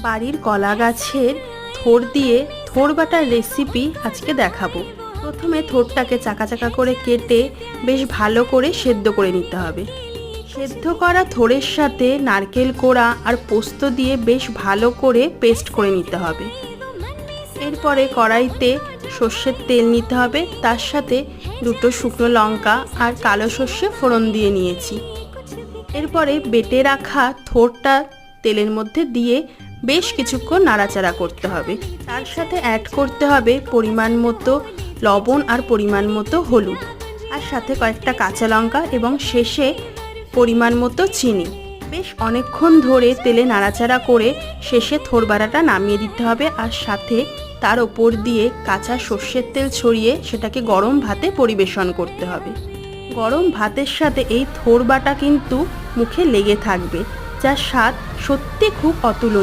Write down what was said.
বাড়ির কলা গাছের থোর দিয়ে থোর বাটার রেসিপি আজকে দেখাবো। প্রথমে থোরটাকে চাকা চাকা করে কেটে বেশ ভালো করে সেদ্ধ করে নিতে হবে। সেদ্ধ করা থোরের সাথে নারকেল কোড়া আর পোস্ত দিয়ে বেশ ভালো করে পেস্ট করে নিতে হবে। এরপরে কড়াইতে সর্ষের তেল নিতে হবে, তার সাথে দুটো শুকনো লঙ্কা আর কালো সর্ষে ফোড়ন দিয়ে নিয়েছি। এরপরে বেটে রাখা থোরটা তেলের মধ্যে দিয়ে বেশ কিছুক্ষণ নাড়াচাড়া করতে হবে। তার সাথে অ্যাড করতে হবে পরিমাণ মতো লবণ আর পরিমাণ মতো হলুদ, আর সাথে কয়েকটা কাঁচা লঙ্কা এবং শেষে পরিমাণ মতো চিনি। বেশ অনেকক্ষণ ধরে তেলে নাড়াচাড়া করে শেষে থোর বাটাটা নামিয়ে দিতে হবে, আর সাথে তার ওপর দিয়ে কাঁচা সর্ষের তেল ছড়িয়ে সেটাকে গরম ভাতে পরিবেশন করতে হবে। গরম ভাতের সাথে এই থোর বাটা কিন্তু মুখে লেগে থাকবে, যার স্বাদ সত্যি খুব অতুলনীয়।